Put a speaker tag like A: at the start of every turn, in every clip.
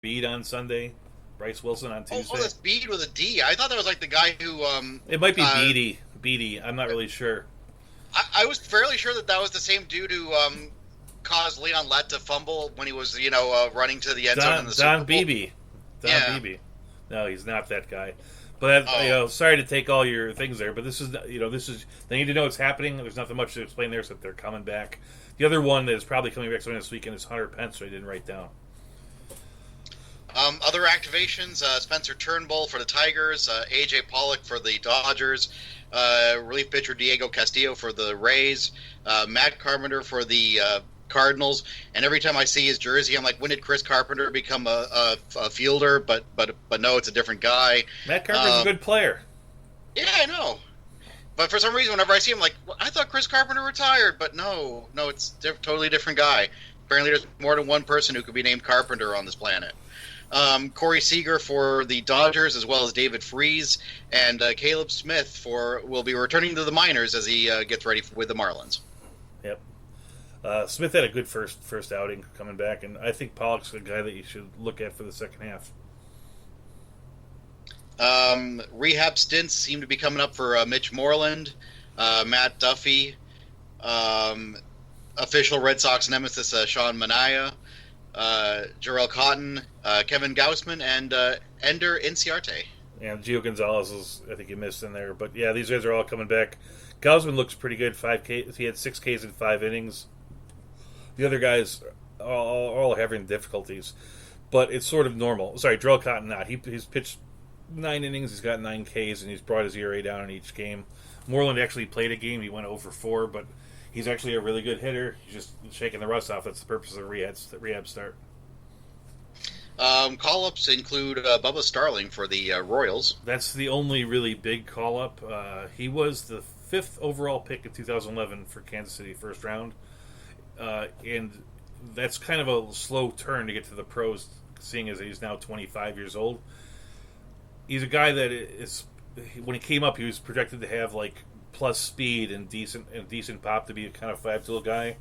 A: Reed on Sunday, Bryce Wilson on
B: Oh,
A: Tuesday.
B: that's Bede with a D. I thought that was like the guy who.
A: It might be
B: Uh,
A: Beatty. Beatty. I'm not really sure.
B: I was fairly sure that that was the same dude who caused Leon Lett to fumble when he was, running to the end zone in
A: Don
B: the
A: Don
B: Super Bowl.
A: Beebe. Don
B: Yeah.
A: Beebe. No, he's not that guy. But
B: Oh.
A: sorry to take all your things there, but this is they need to know it's happening. There's nothing much to explain there except they're coming back. The other one that is probably coming back sometime this weekend is Hunter Pence, so I didn't write down.
B: Other activations: Spencer Turnbull for the Tigers, AJ Pollock for the Dodgers, relief pitcher Diego Castillo for the Rays, Matt Carpenter for the Cardinals. And every time I see his jersey, I'm like, when did Chris Carpenter become a fielder? But no, it's a different guy.
A: Matt Carpenter's a good player.
B: Yeah, I know. But for some reason, whenever I see him, like, I thought Chris Carpenter retired, but no, it's totally different guy. Apparently, there's more than one person who could be named Carpenter on this planet. Corey Seager for the Dodgers, as well as David Freese, and Caleb Smith will be returning to the minors as he gets ready with the Marlins.
A: Yep. Smith had a good first outing coming back, and I think Pollock's a guy that you should look at for the second half.
B: Rehab stints seem to be coming up for Mitch Moreland, Matt Duffy, official Red Sox nemesis Sean Manaea, Jarrell Cotton, Kevin Gausman, and Ender Inciarte.
A: And Gio Gonzalez is, I think, you missed in there. But yeah, these guys are all coming back. Gausman looks pretty good. 5K. He had 6Ks in 5 innings. The other guys all having difficulties, but it's sort of normal. Sorry, Jarrell Cotton not. He's pitched 9 innings. He's got 9Ks, and he's brought his ERA down in each game. Moreland actually played a game. He went over 4, but he's actually a really good hitter. He's just shaking the rust off. That's the purpose of the rehab start.
B: Call-ups include Bubba Starling for the Royals.
A: That's the only really big call-up. He was the 5th overall pick in 2011 for Kansas City, first round. And that's kind of a slow turn to get to the pros, seeing as he's now 25 years old. He's a guy that is, when he came up, he was projected to have like plus speed and decent pop, to be a kind of 5-tool guy.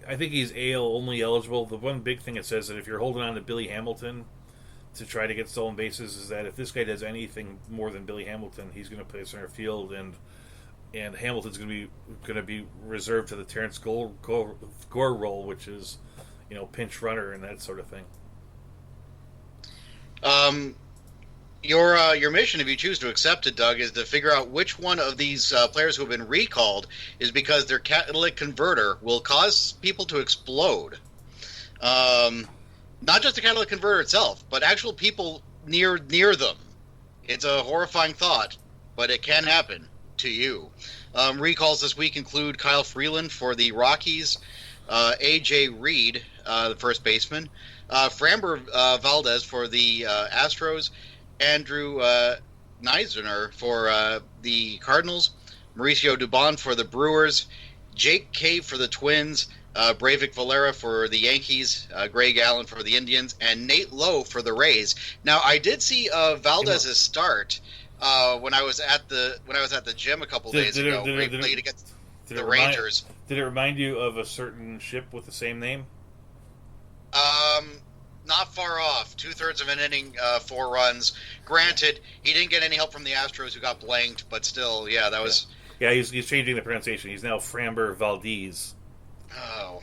A: I think he's AL only eligible. The one big thing it says that if you're holding on to Billy Hamilton to try to get stolen bases is that if this guy does anything more than Billy Hamilton, he's going to play center field, and Hamilton's going to be reserved to the Terrence Gore role, which is pinch runner and that sort of thing.
B: Your mission, if you choose to accept it, Doug, is to figure out which one of these players who have been recalled is because their catalytic converter will cause people to explode. Not just the catalytic converter itself, but actual people near them. It's a horrifying thought, but it can happen to you. Recalls this week include Kyle Freeland for the Rockies, A.J. Reed, the first baseman, Framber Valdez for the Astros, Andrew Neisner for the Cardinals, Mauricio Dubon for the Brewers, Jake Cave for the Twins, Breivik Valera for the Yankees, Greg Allen for the Indians, and Nate Lowe for the Rays. Now, I did see Valdez's start when I was at the gym a couple days ago. Great play against the Rangers.
A: Did it remind you of a certain ship with the same name?
B: Not far off. 2/3 of an inning, 4 runs. Granted, he didn't get any help from the Astros, who got blanked, but still, yeah, that was.
A: Yeah, he's changing the pronunciation. He's now Framber Valdez.
B: Oh.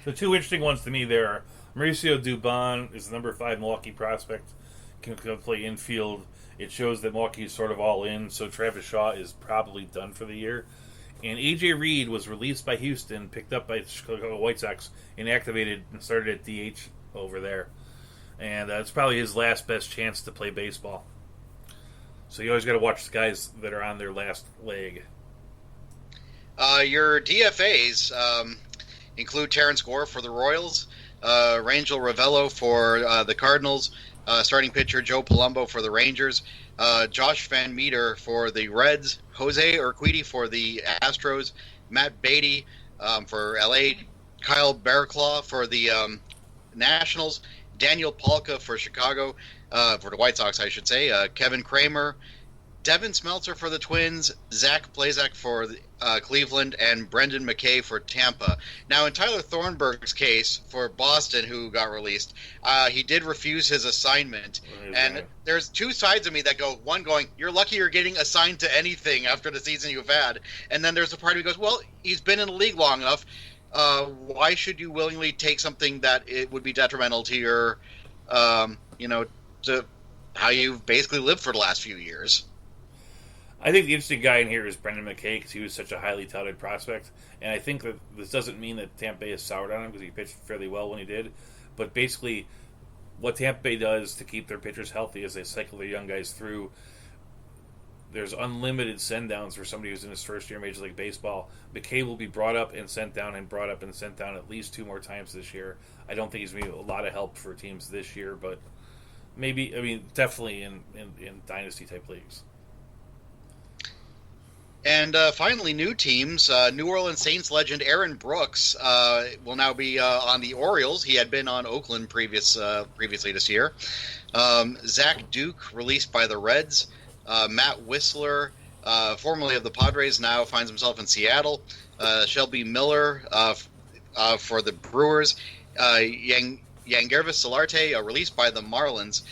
A: The two interesting ones to me there are Mauricio Dubon is the number 5 Milwaukee prospect, can play infield. It shows that Milwaukee is sort of all in, so Travis Shaw is probably done for the year. And A.J. Reed was released by Houston, picked up by the Chicago White Sox, and activated and started at DH over there. And it's probably his last best chance to play baseball. So you always got to watch the guys that are on their last leg.
B: Your DFAs include Terrence Gore for the Royals, Rangel Ravello for the Cardinals, starting pitcher Joe Palumbo for the Rangers, Josh Van Meter for the Reds, Jose Urquidy for the Astros, Matt Beatty for LA, Kyle Barraclough for the Nationals, Daniel Palka for Chicago, for the White Sox, I should say, Kevin Kramer, Devin Smeltzer for the Twins, Zach Plazak for Cleveland, and Brendan McKay for Tampa. Now, in Tyler Thornburg's case for Boston, who got released, he did refuse his assignment. And there's two sides of me that go, one going, you're lucky you're getting assigned to anything after the season you've had. And then there's a part of me goes, well, he's been in the league long enough. Why should you willingly take something that it would be detrimental to your, to how you've basically lived for the last few years?
A: I think the interesting guy in here is Brendan McKay because he was such a highly touted prospect. And I think that this doesn't mean that Tampa Bay is soured on him because he pitched fairly well when he did. But basically, what Tampa Bay does to keep their pitchers healthy is they cycle their young guys through. There's unlimited send-downs for somebody who's in his first year in Major League Baseball. McKay will be brought up and sent down and brought up and sent down at least 2 more times this year. I don't think he's going to be a lot of help for teams this year, but definitely in dynasty-type leagues.
B: And finally, new teams. New Orleans Saints legend Aaron Brooks will now be on the Orioles. He had been on Oakland previously this year. Zach Duke, released by the Reds. Matt Whistler, formerly of the Padres, now finds himself in Seattle. Shelby Miller for the Brewers. Yangervis Solarte, released by the Marlins.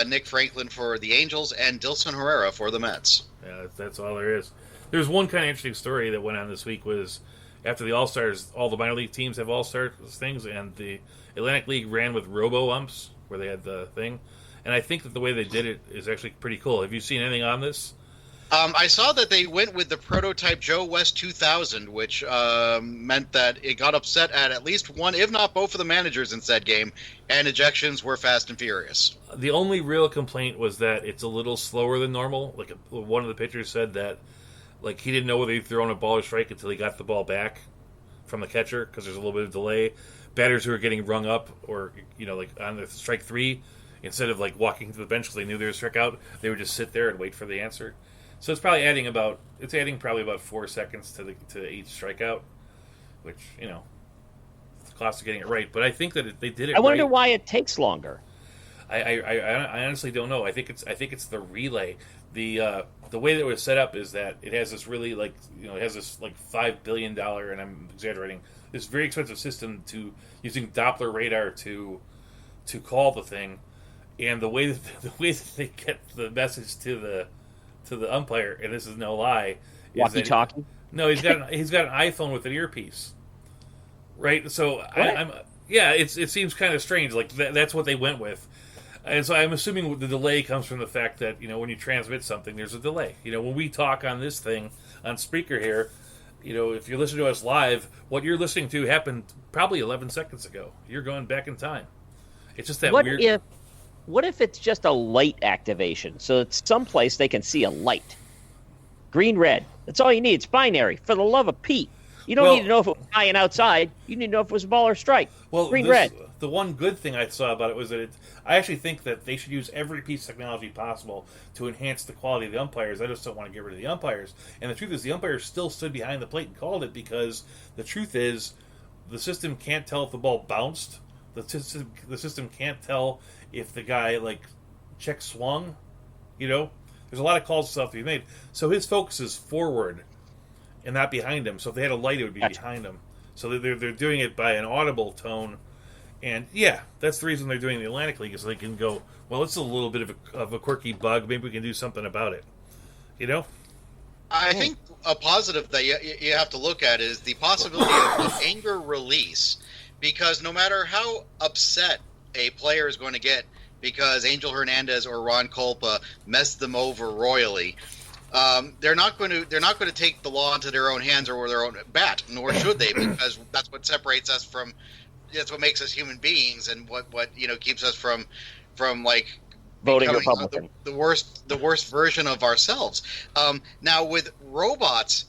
B: Nick Franklin for the Angels. And Dilson Herrera for the Mets.
A: Yeah, that's all there is. There's one kind of interesting story that went on this week was after the All-Stars, all the minor league teams have All-Star things, and the Atlantic League ran with robo-umps where they had the thing. And I think that the way they did it is actually pretty cool. Have you seen anything on this?
B: I saw that they went with the prototype Joe West 2000, which meant that it got upset at least one, if not both of the managers in said game, and ejections were fast and furious.
A: The only real complaint was that it's a little slower than normal. Like one of the pitchers said that he didn't know whether he'd thrown a ball or strike until he got the ball back from the catcher because there's a little bit of delay. Batters who were getting rung up or, on the strike 3, instead of walking to the bench because they knew they were struck out, they would just sit there and wait for the answer. So it's probably adding about 4 seconds to each strikeout, which, it's the cost of getting it right. But I think that they did it right.
C: I wonder why it takes longer.
A: I honestly don't know. I think it's the relay. The way that it was set up is that it has this really it has this $5 billion, and I'm exaggerating, this very expensive system to using Doppler radar to call the thing, and the way that they get the message to the umpire, and this is no lie,
C: walkie-talkie.
A: No, he's got an iPhone with an earpiece, right? So it seems kind of strange. That's what they went with. And so I'm assuming the delay comes from the fact that, when you transmit something, there's a delay. When we talk on this thing, on speaker here, if you're listening to us live, what you're listening to happened probably 11 seconds ago. You're going back in time. It's just that weird...
C: What if it's just a light activation? So it's someplace they can see a light. Green, red. That's all you need. It's binary. For the love of Pete. You don't need to know if it was high and outside. You need to know if it was a ball or strike. Green, red.
A: The one good thing I saw about it was that I actually think that they should use every piece of technology possible to enhance the quality of the umpires. I just don't want to get rid of the umpires. And the truth is, the umpires still stood behind the plate and called it because the truth is, the system can't tell if the ball bounced. The system can't tell if the guy check swung. There's a lot of calls and stuff to be made. So his focus is forward and not behind him. So if they had a light, it would be behind him. So they're doing it by an audible tone. And yeah, that's the reason they're doing the Atlantic League, is so they can go, well, it's a little bit of a quirky bug. Maybe we can do something about it.
B: I think a positive that you have to look at is the possibility of anger release, because no matter how upset a player is going to get because Angel Hernandez or Ron Culpa messed them over royally, they're not going to take the law into their own hands or their own bat, nor should they, because that's what separates us from. That's what makes us human beings, and what keeps us from
C: voting Republican.
B: The worst version of ourselves. Now with robots,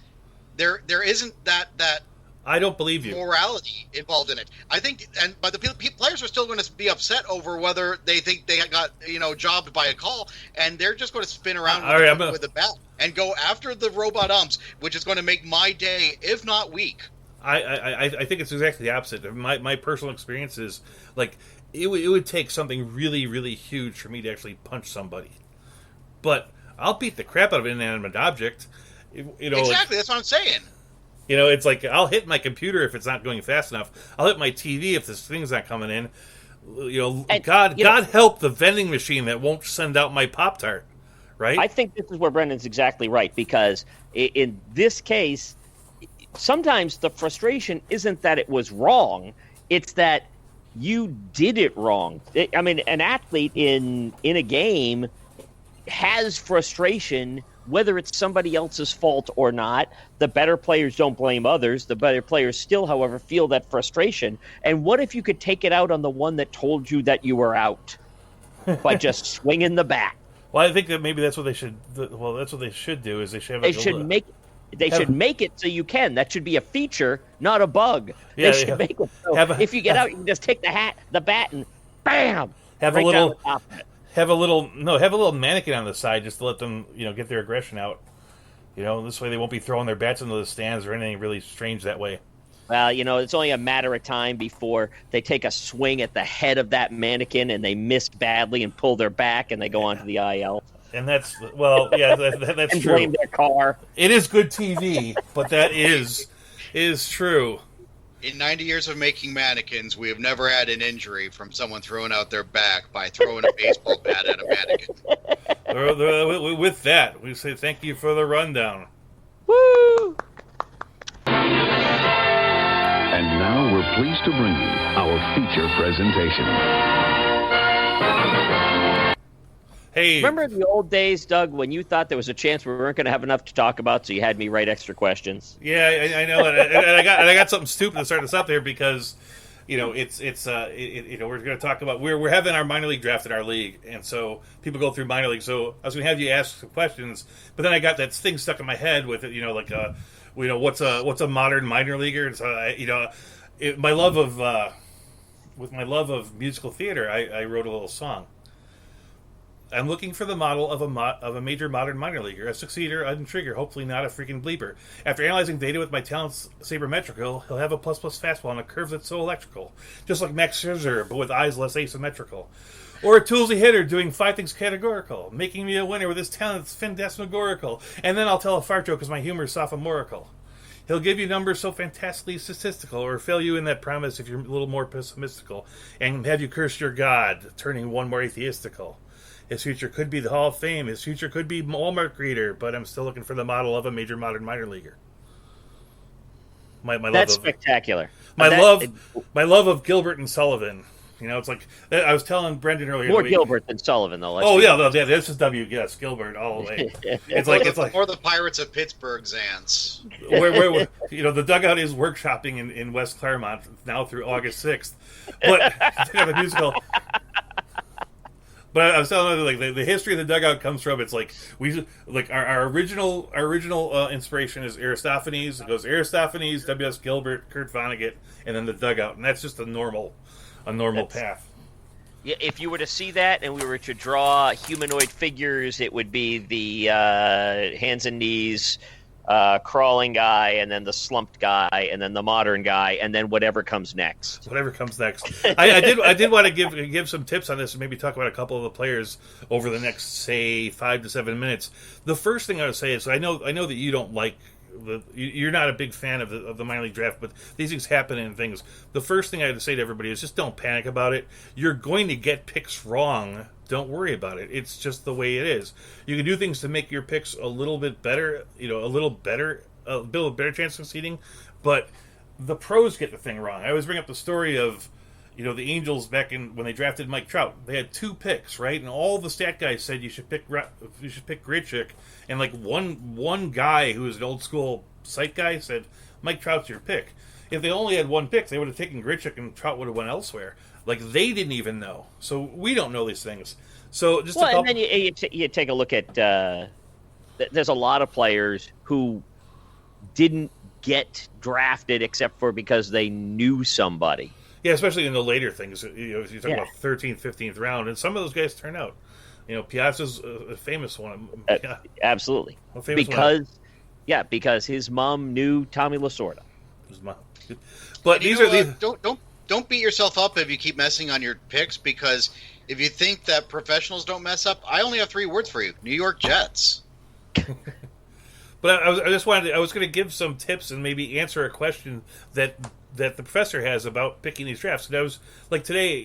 B: there isn't that.
A: I don't believe you.
B: Morality involved in it. I think, but the players are still going to be upset over whether they think they got jobbed by a call, and they're just going to spin around with a bat and go after the robot umps, which is going to make my day, if not week.
A: I think it's exactly the opposite. My personal experience is it would take something really, really huge for me to actually punch somebody. But I'll beat the crap out of an inanimate object. You know,
B: Exactly, that's what I'm saying.
A: You know, it's like I'll hit my computer if it's not going fast enough. I'll hit my TV if this thing's not coming in. You know,
C: And,
A: God
C: you know-
A: help the vending machine that won't send out my Pop-Tart, right?
C: I think this is where Brendan's exactly right, because in this case, sometimes the frustration isn't that it was wrong, it's that you did it wrong. I mean, an athlete in a game has frustration, whether it's somebody else's fault or not. The better players don't blame others. The better players still, however, feel that frustration. And what if you could take it out on the one that told you that you were out by just swinging the bat?
A: Well, I think that maybe that's what they should. Well, that's what they should do. Is they should have.
C: They should make it so you can. That should be a feature, not a bug.
A: Yeah,
C: They should make it so if you get out, you can just take the bat, and bam,
A: have
C: right
A: a little.
C: down the top of it.
A: Have a little mannequin on the side just to let them, get their aggression out. This way they won't be throwing their bats into the stands or anything really strange that way.
C: Well, it's only a matter of time before they take a swing at the head of that mannequin and they miss badly and pull their back and they go onto the IL.
A: And that's that's
C: And
A: true.
C: blame their car.
A: It is good TV, but that is true.
B: In 90 years of making mannequins, we have never had an injury from someone throwing out their back by throwing a baseball bat at a mannequin.
A: With that, we say thank you for the rundown.
C: Woo!
D: And now we're pleased to bring you our feature presentation.
A: Hey,
C: Remember the old days, Doug, when you thought there was a chance we weren't going to have enough to talk about, so you had me write extra questions?
A: yeah, I know, and I got something stupid to start us up there because, we're going to talk about we're having our minor league draft in our league, and so people go through minor league. So I was going to have you ask some questions, but then I got that thing stuck in my head with it, what's a modern minor leaguer? And so with my love of musical theater, I wrote a little song. I'm looking for the model of a major modern minor leaguer, a succeeder, a trigger, hopefully not a freaking bleeper. After analyzing data with my talents sabermetrical, he'll have a plus fastball and a curve that's so electrical. Just like Max Scherzer, but with eyes less asymmetrical. Or a toolsy hitter doing 5 things categorical, making me a winner with his talents phantasmagorical. And then I'll tell a fart joke because my humor is sophomorical. He'll give you numbers so fantastically statistical, or fail you in that promise if you're a little more pessimistical, and have you curse your God, turning one more atheistical. His future could be the Hall of Fame. His future could be Walmart greeter, but I'm still looking for the model of a major modern minor leaguer.
C: That's spectacular.
A: My love of Gilbert and Sullivan. It's like I was telling Brendan earlier.
C: More Gilbert than Sullivan, though.
A: This is Yes, Gilbert all the way. It's like
B: or the Pirates of Pittsburgh's ants.
A: where the dugout is workshopping in West Claremont now through August 6th, but the musical. But I was telling you, the history of the dugout comes from our original inspiration is Aristophanes. It goes Aristophanes, W.S. Gilbert, Kurt Vonnegut, and then the dugout, and that's just a normal path.
C: Yeah, if you were to see that and we were to draw humanoid figures, it would be the hands and knees, crawling guy, and then the slumped guy, and then the modern guy, and then whatever comes next.
A: I did want to give some tips on this and maybe talk about a couple of the players over the next, say, 5 to 7 minutes. The first thing I would say is I know that you don't like you're not a big fan of the minor league draft, but these things happen in things. The first thing I have to say to everybody is just don't panic about it. You're going to get picks wrong. Don't worry about it. It's just the way it is. You can do things to make your picks a little bit better, build a better chance of succeeding, but the pros get the thing wrong. I always bring up the story of, the Angels back when they drafted Mike Trout. They had 2 picks, right? And all the stat guys said you should pick Grichuk, and one guy who was an old school site guy said Mike Trout's your pick. If they only had 1 pick, they would have taken Grichuk and Trout would have went elsewhere. They didn't even know. So we don't know these things. So just
C: and then you take a look at there's a lot of players who didn't get drafted except for because they knew somebody.
A: Yeah, especially in the later things. You're talking about 13th, 15th round, and some of those guys turn out. Piazza's a famous one.
C: Absolutely.
A: Because
C: his mom knew Tommy Lasorda.
A: His mom. But these are
B: don't don't beat yourself up if you keep messing on your picks, because if you think that professionals don't mess up, I only have 3 words for you: New York Jets.
A: But I was going to give some tips and maybe answer a question that the professor has about picking these drafts. And I was like today,